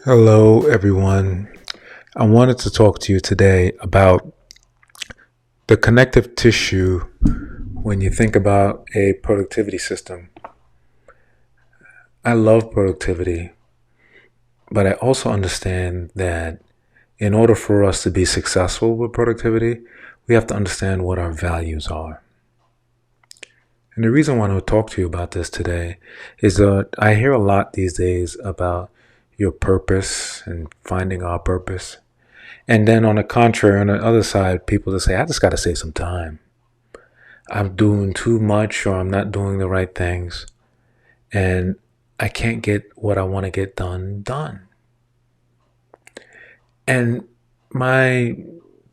Hello, everyone. I wanted to talk to you today about the connective tissue when you think about a productivity system. I love productivity, but I also understand that in order for us to be successful with productivity, we have to understand what our values are. And the reason why I want to talk to you about this today is that I hear a lot these days about your purpose and finding our purpose. And then on the contrary, on the other side, people just say, I just got to save some time. I'm doing too much or I'm not doing the right things. And I can't get what I want to get done. And my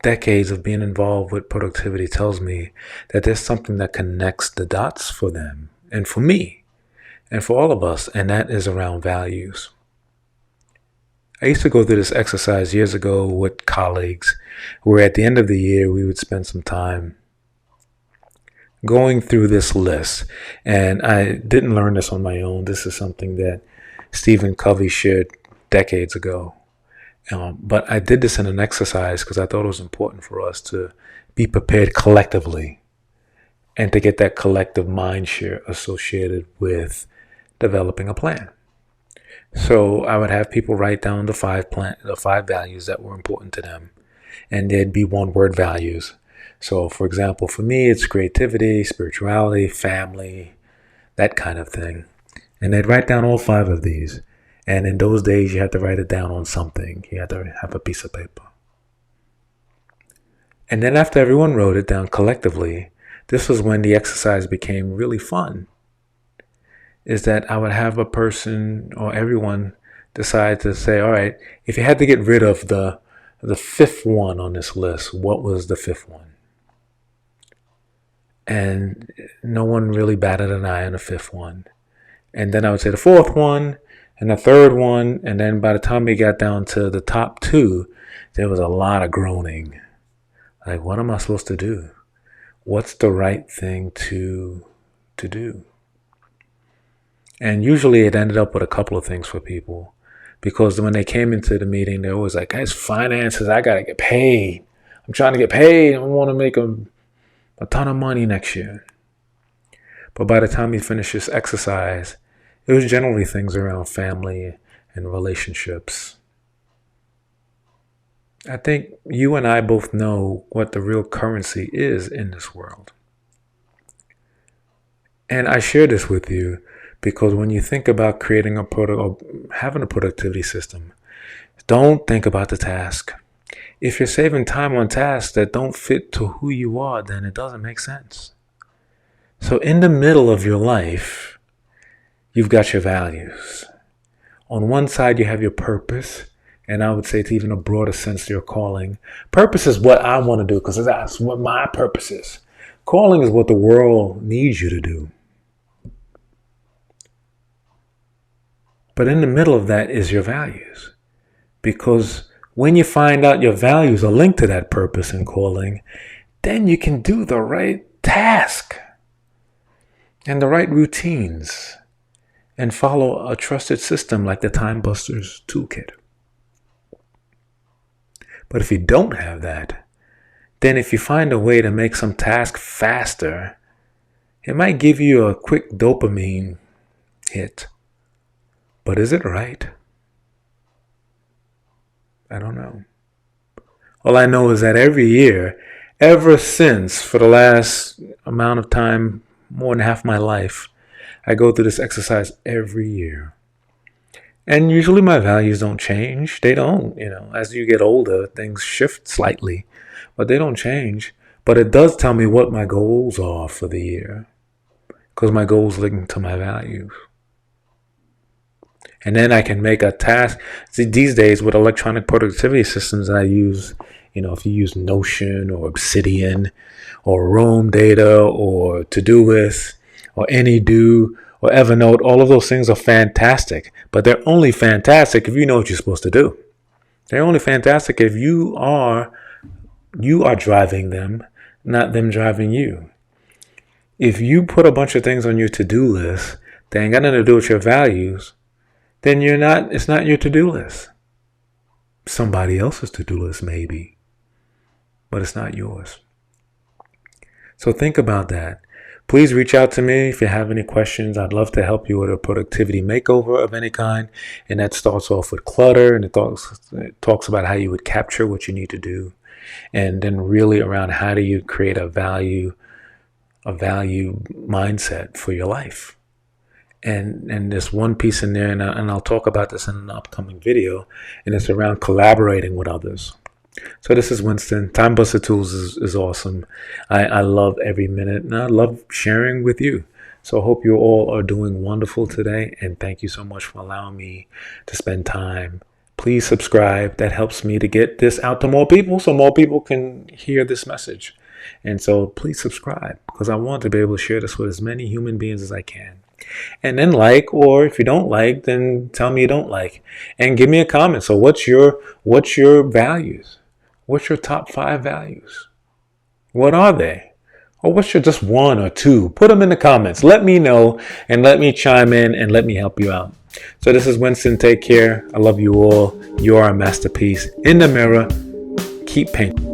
decades of being involved with productivity tells me that there's something that connects the dots for them and for me and for all of us. And that is around values. I used to go through this exercise years ago with colleagues where at the end of the year we would spend some time going through this list. And I didn't learn this on my own. This is something that Stephen Covey shared decades ago. But I did this in an exercise because I thought it was important for us to be prepared collectively and to get that collective mind share associated with developing a plan. So I would have people write down the five values that were important to them, and there'd be one word values. So, for example, for me, it's creativity, spirituality, family, that kind of thing. And they'd write down all five of these. And in those days, you had to write it down on something. You had to have a piece of paper. And then after everyone wrote it down collectively, this was when the exercise became really fun. Is that I would have a person or everyone decide to say, all right, if you had to get rid of the fifth one on this list, what was the fifth one? And no one really batted an eye on the fifth one. And then I would say the fourth one and the third one. And then by the time we got down to the top two, there was a lot of groaning. Like, what am I supposed to do? What's the right thing to do? And usually it ended up with a couple of things for people. Because when they came into the meeting, they were always like, it's finances, I got to get paid. I'm trying to get paid. I want to make a ton of money next year. But by the time we finished this exercise, it was generally things around family and relationships. I think you and I both know what the real currency is in this world. And I share this with you because when you think about creating or having a productivity system, don't think about the task. If you're saving time on tasks that don't fit to who you are, then it doesn't make sense. So in the middle of your life, you've got your values. On one side, you have your purpose. And I would say to even a broader sense, your calling. Purpose is what I want to do because that's what my purpose is. Calling is what the world needs you to do. But in the middle of that is your values. Because when you find out your values are linked to that purpose and calling, then you can do the right task and the right routines and follow a trusted system like the TimeBuster Toolkit. But if you don't have that, then if you find a way to make some task faster, it might give you a quick dopamine hit. But is it right? I don't know. All I know is that every year, ever since for the last amount of time, more than half my life, I go through this exercise every year. And usually my values don't change. They don't, as you get older, things shift slightly, but they don't change. But it does tell me what my goals are for the year because my goals link to my values. And then I can make a task. See, these days with electronic productivity systems I use, if you use Notion or Obsidian or Roam Data or Todoist or AnyDo or Evernote, all of those things are fantastic. But they're only fantastic if you know what you're supposed to do. They're only fantastic if you are driving them, not them driving you. If you put a bunch of things on your to-do list that ain't got nothing to do with your values, then it's not your to-do list. somebody else's to-do list, maybe, but it's not yours. So think about that. Please reach out to me if you have any questions. I'd love to help you with a productivity makeover of any kind. And that starts off with clutter, and it talks about how you would capture what you need to do. And then really around how do you create a value mindset for your life. And there's one piece in there, and I'll talk about this in an upcoming video, and it's around collaborating with others. So this is Winston. TimeBuster Tools is awesome. I love every minute, and I love sharing with you. So I hope you all are doing wonderful today, and thank you so much for allowing me to spend time. Please subscribe. That helps me to get this out to more people so more people can hear this message. And so please subscribe, because I want to be able to share this with as many human beings as I can. And then like, or if you don't like, then tell me you don't like, and give me a comment. So what's your values? What's your top 5 values? What are they? Or what's your just 1 or 2? Put them in the comments. Let me know, and let me chime in, and let me help you out. So this is Winston. Take care. I love you all. You are a masterpiece. In the mirror, keep painting.